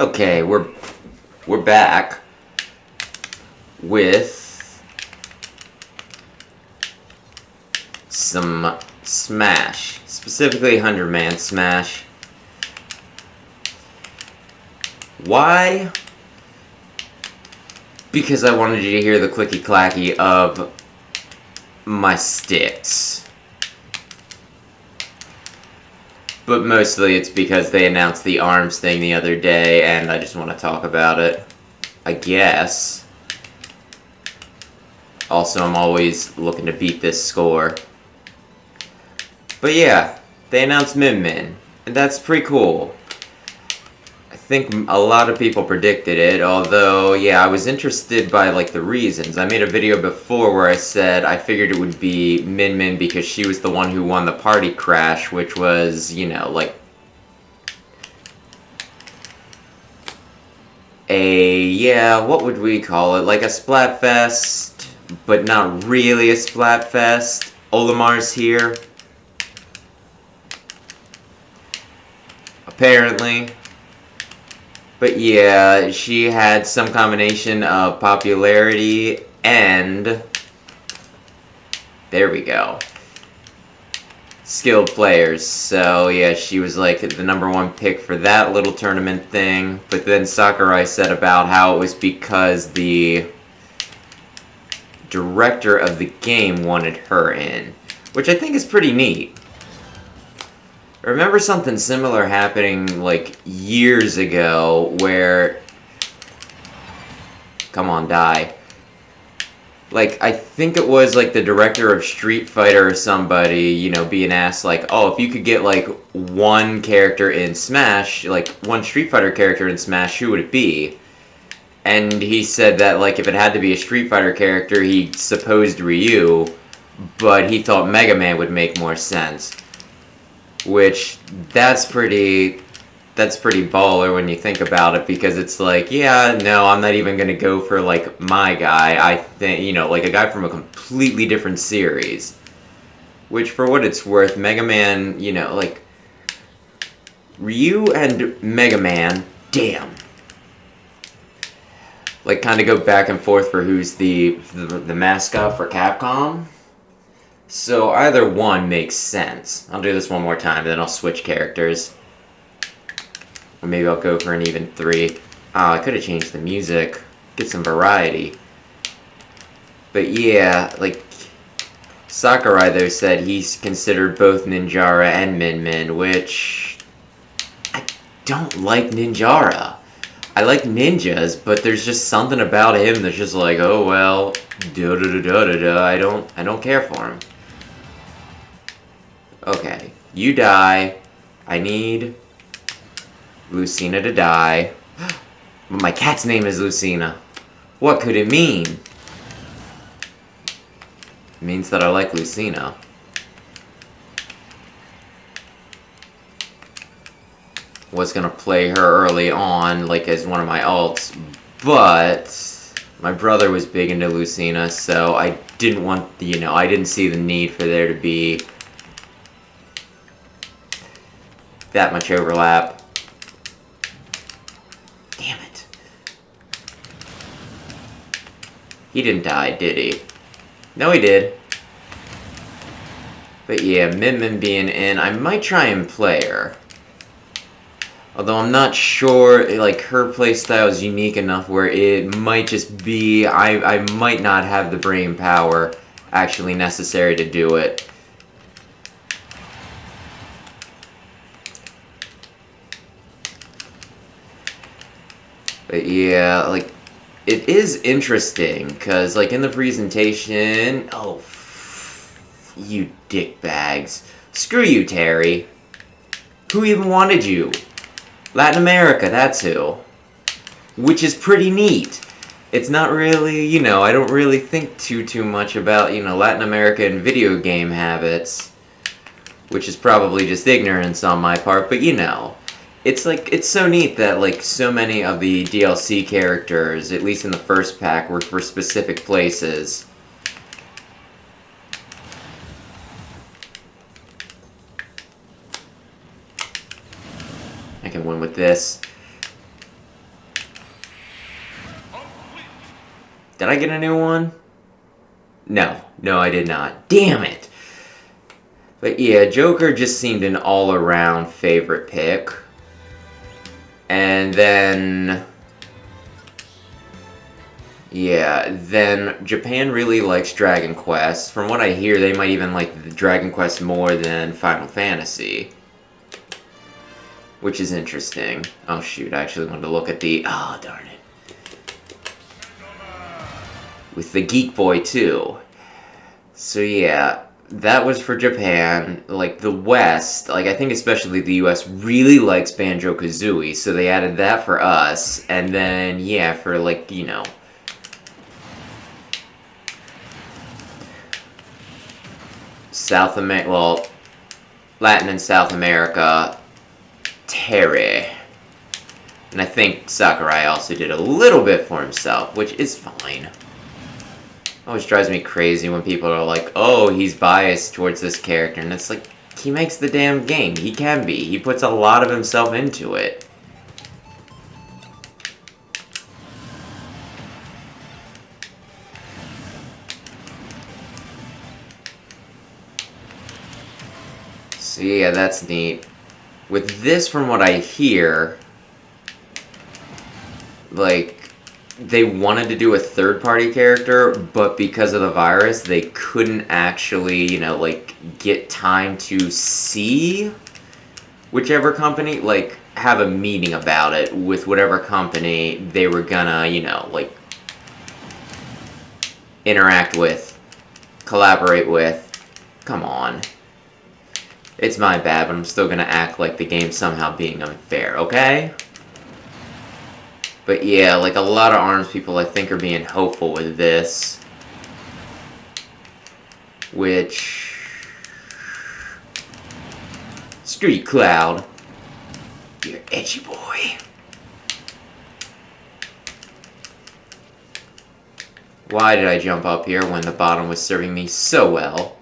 Okay, we're back with some Smash, specifically 100-man Smash. Why? Because I wanted you to hear the clicky-clacky of my sticks. But mostly it's because they announced the ARMS thing the other day, and I just want to talk about it, I guess. Also, I'm always looking to beat this score. But yeah, they announced Min Min, and that's pretty cool. I think a lot of people predicted it, although, yeah, I was interested by, like, the reasons. I made a video before where I said I figured it would be Min Min because she was the one who won the Party Crash, which was, you know, like, what would we call it? Like a Splatfest, but not really a Splatfest. Olimar's here. Apparently. But yeah, she had some combination of popularity and... There we go. Skilled players. So yeah, she was like the #1 pick for that little tournament thing. But then Sakurai said about how it was because the director of the game wanted her in. Which I think is pretty neat. I remember something similar happening, like, years ago, where... Come on, die. Like, I think it was, like, the director of Street Fighter or somebody, you know, being asked, like, oh, if you could get, like, one character in Smash, like, one Street Fighter character in Smash, who would it be? And he said that, like, if it had to be a Street Fighter character, he supposed Ryu, but he thought Mega Man would make more sense. Which, that's pretty baller when you think about it, because it's like, yeah, no, I'm not even gonna go for, like, my guy. I think, you know, like, a guy from a completely different series. Which, for what it's worth, Mega Man, you know, like, Ryu and Mega Man, damn. Like, kind of go back and forth for who's the mascot for Capcom. So either one makes sense. I'll do this one more time, then I'll switch characters. Or maybe I'll go for an even 3. I could have changed the music. Get some variety. But yeah, like... Sakurai, though, said he's considered both Ninjara and Min Min, which... I don't like Ninjara. I like ninjas, but there's just something about him that's just like, oh, well... Da-da-da-da-da-da. I don't care for him. Okay, you die. I need Lucina to die. My cat's name is Lucina. What could it mean? It means that I like Lucina. Was gonna play her early on, like as one of my alts, but my brother was big into Lucina, so I didn't want, you know, I didn't see the need for there to be that much overlap. Damn it. He didn't die, did he? No, he did. But yeah, Min Min being in, I might try and play her. Although I'm not sure, like, her playstyle is unique enough where it might just be, I might not have the brain power actually necessary to do it. But yeah, like, it is interesting, because, like, in the presentation... Oh, you dickbags. Screw you, Terry. Who even wanted you? Latin America, that's who. Which is pretty neat. It's not really, you know, I don't really think too much about, you know, Latin America and video game habits. Which is probably just ignorance on my part, but you know. It's like, it's so neat that, like, so many of the DLC characters, at least in the first pack, were for specific places. I can win with this. Did I get a new one? No, I did not. Damn it! But yeah, Joker just seemed an all-around favorite pick. And then... yeah, then Japan really likes Dragon Quest. From what I hear, they might even like the Dragon Quest more than Final Fantasy. Which is interesting. Oh shoot, I actually wanted to look at the... oh, darn it. With the Geek Boy too. So yeah, that was for Japan. Like the West, like I think especially the US really likes Banjo-Kazooie, so they added that for us. And then yeah, for like, you know, South America, well, Latin and South America, Terry. And I think Sakurai also did a little bit for himself, which is fine. Always drives me crazy when people are like, oh, he's biased towards this character. And it's like, he makes the damn game. He can be. He puts a lot of himself into it. So yeah, that's neat. With this, from what I hear, like, they wanted to do a third-party character, but because of the virus, they couldn't actually, you know, like, get time to see whichever company, like, have a meeting about it with whatever company they were gonna, you know, like, interact with, collaborate with. Come on. It's my bad, but I'm still gonna act like the game's somehow being unfair, okay? But yeah, like a lot of ARMS people I think are being hopeful with this. Which... Street Cloud. You're edgy boy. Why did I jump up here when the bottom was serving me so well?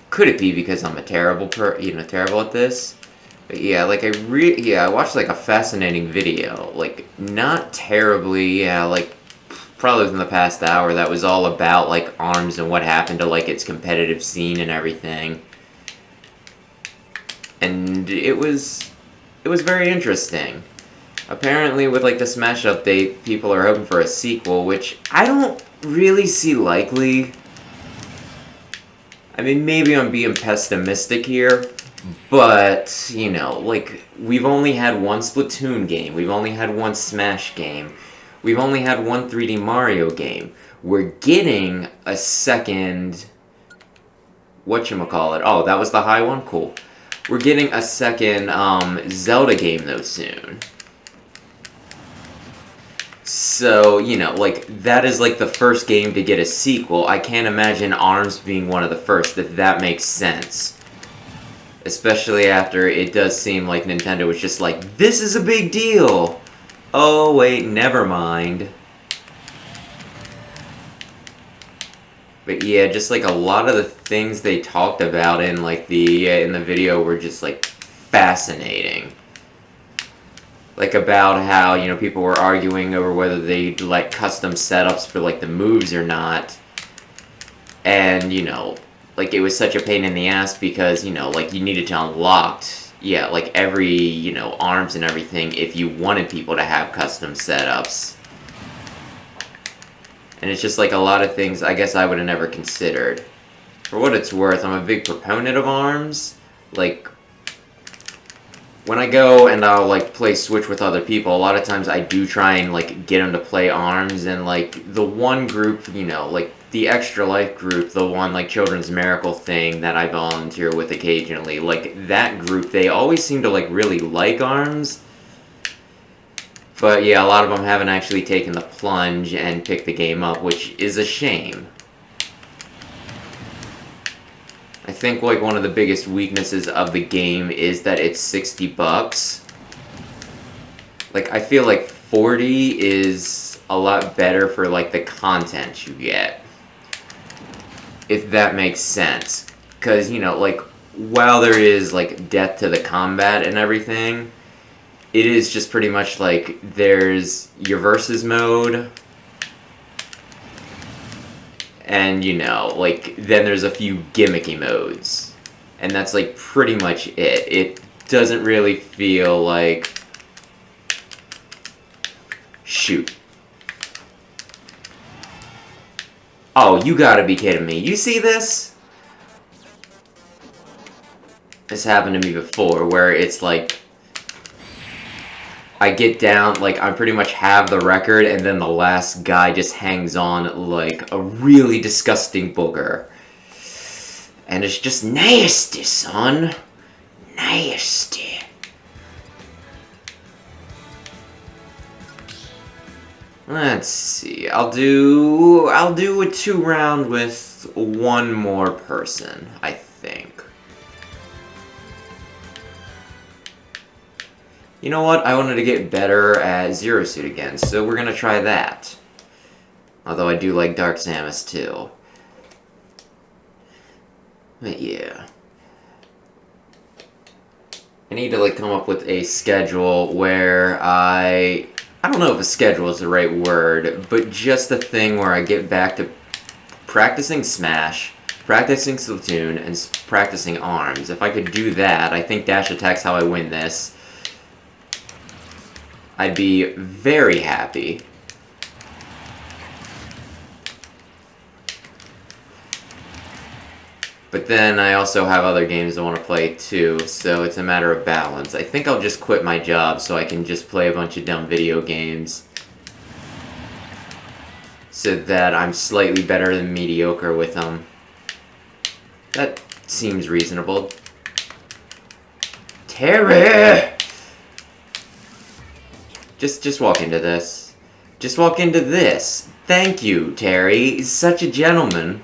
Could it be because I'm a terrible terrible at this? But yeah, like I watched like a fascinating video, like not terribly, yeah, like probably within the past hour, that was all about like ARMS and what happened to like its competitive scene and everything. And it was very interesting. Apparently with like the Smash update, people are hoping for a sequel, which I don't really see likely. I mean, maybe I'm being pessimistic here, but, you know, like, we've only had one Splatoon game, we've only had one Smash game, we've only had one 3D Mario game. We're getting a second... whatchamacallit? Oh, that was the high one? Cool. We're getting a second, Zelda game, though, soon. So, you know, like, that is, like, the first game to get a sequel. I can't imagine ARMS being one of the first, if that makes sense. Especially after it does seem like Nintendo was just like, this is a big deal! Oh, wait, never mind. But yeah, just, like, a lot of the things they talked about in, like, in the video were just, like, fascinating. Like, about how, you know, people were arguing over whether they'd, like, custom setups for, like, the moves or not. And, you know, like, it was such a pain in the ass because, you know, like, you needed to unlock, yeah, like, every, you know, ARMS and everything if you wanted people to have custom setups. And it's just, like, a lot of things I guess I would have never considered. For what it's worth, I'm a big proponent of ARMS. Like, when I go and I'll, like, play Switch with other people, a lot of times I do try and, like, get them to play ARMS, and, like, the one group, you know, like, the Extra Life group, the one, like, Children's Miracle thing that I volunteer with occasionally, like, that group, they always seem to, like, really like ARMS. But, yeah, a lot of them haven't actually taken the plunge and picked the game up, which is a shame. I think, like, one of the biggest weaknesses of the game is that it's $60. Like, I feel like 40 is a lot better for, like, the content you get. If that makes sense. Because, you know, like, while there is, like, depth to the combat and everything, it is just pretty much, like, there's your versus mode, And, you know, like, then there's a few gimmicky modes. And that's, like, pretty much it. It doesn't really feel like... Shoot. Oh, you gotta be kidding me. You see this? This happened to me before, where it's like... I get down, like, I pretty much have the record, and then the last guy just hangs on like a really disgusting booger. And it's just nasty, son. Nasty. Let's see. I'll do a 2-round with one more person, I think. You know what? I wanted to get better at Zero Suit again, so we're gonna try that. Although I do like Dark Samus too. But yeah. I need to like come up with a schedule where I don't know if a schedule is the right word, but just a thing where I get back to practicing Smash, practicing Splatoon, and practicing ARMS. If I could do that, I think dash attack's how I win this. I'd be very happy. But then I also have other games I want to play too, so it's a matter of balance. I think I'll just quit my job so I can just play a bunch of dumb video games. So that I'm slightly better than mediocre with them. That seems reasonable. Terry! Just walk into this. Just walk into this. Thank you, Terry. He's such a gentleman.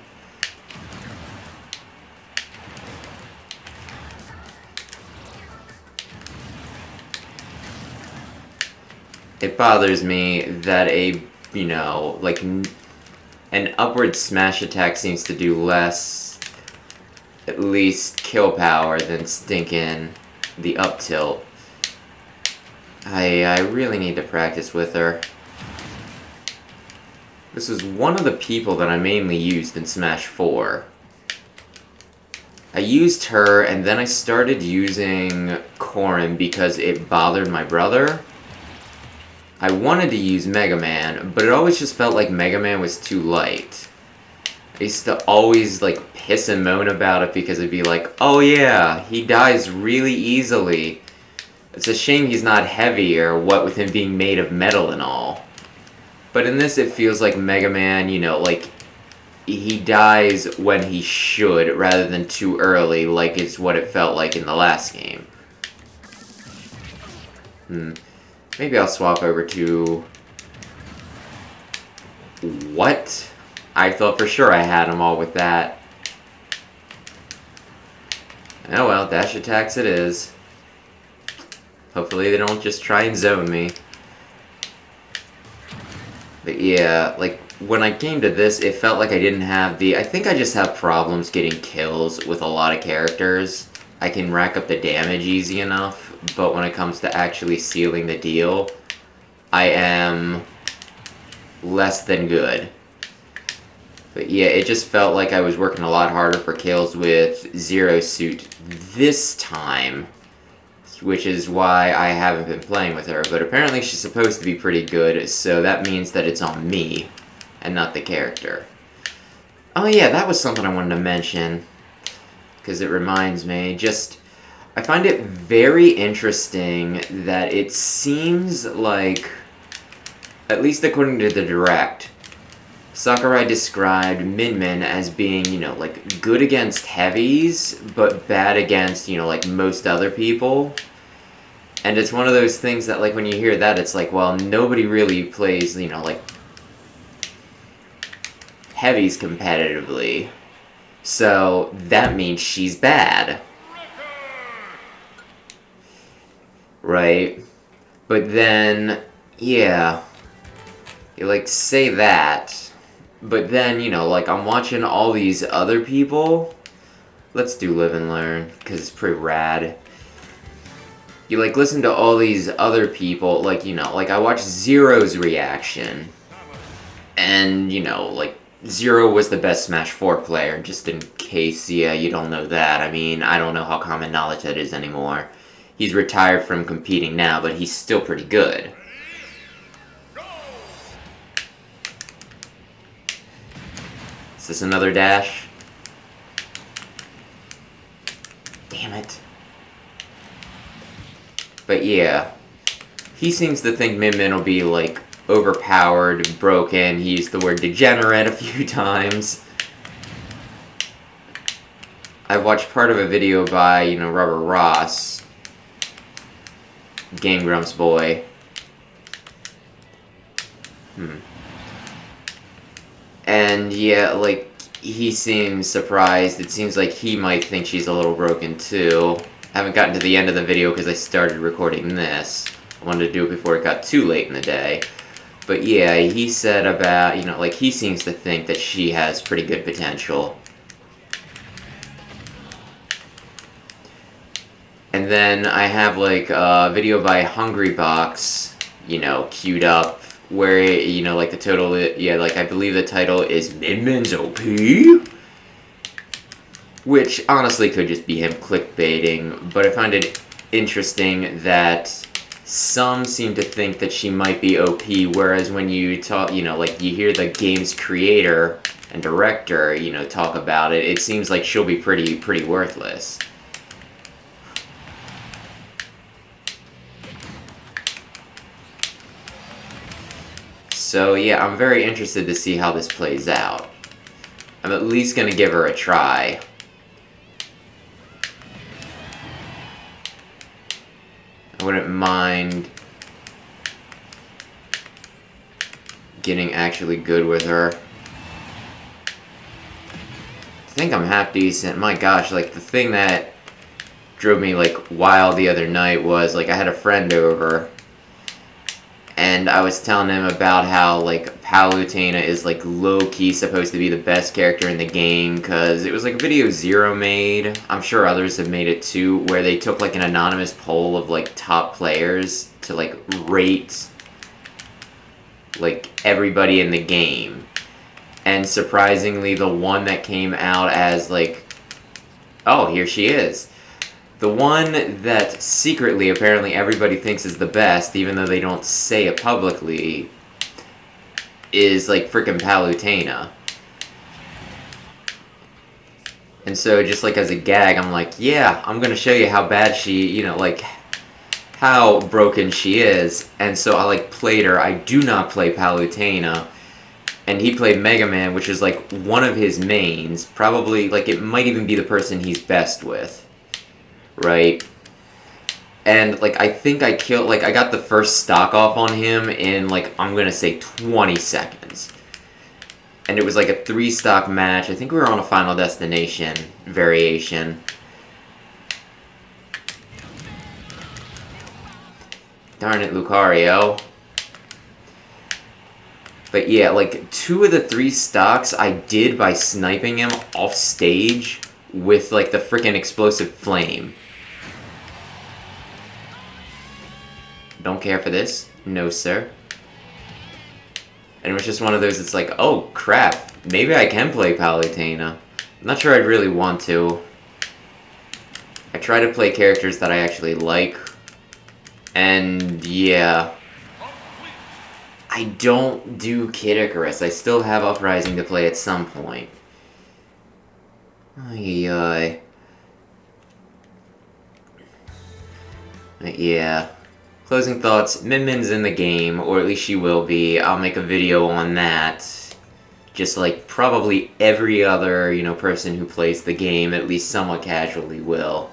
It bothers me that you know, like, an upward smash attack seems to do less, at least, kill power than stinking the up tilt. I really need to practice with her. This is one of the people that I mainly used in Smash 4. I used her, and then I started using Corrin because it bothered my brother. I wanted to use Mega Man, but it always just felt like Mega Man was too light. I used to always, like, piss and moan about it because it'd be like, oh yeah, he dies really easily. It's a shame he's not heavy, or what with him being made of metal and all. But in this, it feels like Mega Man, you know, like, he dies when he should, rather than too early, like is what it felt like in the last game. Maybe I'll swap over to... What? I thought for sure I had them all with that. Oh well, dash attacks it is. Hopefully they don't just try and zone me. But yeah, like, when I came to this, it felt like I didn't have the... I think I just have problems getting kills with a lot of characters. I can rack up the damage easy enough, but when it comes to actually sealing the deal, I am less than good. But yeah, it just felt like I was working a lot harder for kills with Zero Suit this time, which is why I haven't been playing with her. But apparently she's supposed to be pretty good, so that means that it's on me, and not the character. Oh yeah, that was something I wanted to mention, because it reminds me, I find it very interesting that it seems like, at least according to the Direct, Sakurai described Min Min as being, you know, like, good against heavies, but bad against, you know, like, most other people. And it's one of those things that, like, when you hear that, it's like, well, nobody really plays, you know, like, heavies competitively. So, that means she's bad. Right? But then, yeah. You, like, say that... But then, you know, like, I'm watching all these other people. Let's do Live and Learn, because it's pretty rad. You, like, listen to all these other people, like, you know, like, I watched Zero's reaction. And, you know, like, Zero was the best Smash 4 player, just in case, yeah, you don't know that. I mean, I don't know how common knowledge that is anymore. He's retired from competing now, but he's still pretty good. Is this another dash? Damn it. But yeah, he seems to think Min Min will be, like, overpowered, broken. He used the word degenerate a few times. I've watched part of a video by, you know, Rubber Ross, Game Grumps boy. And yeah, like, he seems surprised. It seems like he might think she's a little broken too. I haven't gotten to the end of the video because I started recording this. I wanted to do it before it got too late in the day. But yeah, he said about, you know, like, he seems to think that she has pretty good potential. And then I have, like, a video by Hungrybox, you know, queued up, where, you know, like, the total, yeah, like, I believe the title is Min Min's OP? Which, honestly, could just be him clickbaiting, but I find it interesting that some seem to think that she might be OP, whereas when you talk, you know, like, you hear the game's creator and director, you know, talk about it, it seems like she'll be pretty worthless. So yeah, I'm very interested to see how this plays out. I'm at least gonna give her a try. I wouldn't mind getting actually good with her. I think I'm half decent. My gosh, like, the thing that drove me, like, wild the other night was, like, I had a friend over, and I was telling him about how, like, Palutena is, like, low-key supposed to be the best character in the game, because it was, like, a video Zero made. I'm sure others have made it, too, where they took, like, an anonymous poll of, like, top players to, like, rate, like, everybody in the game. And surprisingly, the one that came out as, like, oh, here she is. The one that secretly, apparently, everybody thinks is the best, even though they don't say it publicly, is, like, frickin' Palutena. And so, just, like, as a gag, I'm like, yeah, I'm gonna show you how bad she, you know, like, how broken she is. And so I, like, played her. I do not play Palutena. And he played Mega Man, which is, like, one of his mains. Probably, like, it might even be the person he's best with. Right? And, like, I think I killed, like, I got the first stock off on him in, like, I'm gonna say 20 seconds. And it was, like, a 3-stock match. I think we were on a Final Destination variation. Darn it, Lucario. But yeah, like, 2 of the 3 stocks I did by sniping him off stage with, like, the frickin' explosive flame. Don't care for this? No, sir. And it was just one of those, it's like, oh, crap. Maybe I can play Palutena. I'm not sure I'd really want to. I try to play characters that I actually like. And, yeah. I don't do Kid Icarus. I still have Uprising to play at some point. Ay. Yeah. Closing thoughts, Min Min's in the game, or at least she will be. I'll make a video on that. Just like probably every other, you know, person who plays the game, at least somewhat casually, will.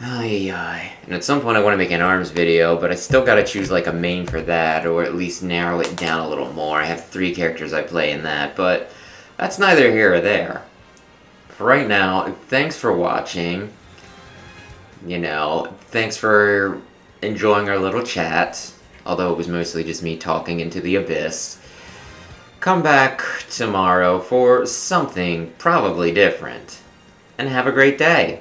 Ay. And at some point I want to make an ARMS video, but I still gotta choose like a main for that, or at least narrow it down a little more. I have 3 characters I play in that, but that's neither here or there. For right now, thanks for watching. You know, thanks for enjoying our little chat, although it was mostly just me talking into the abyss. Come back tomorrow for something probably different, and have a great day.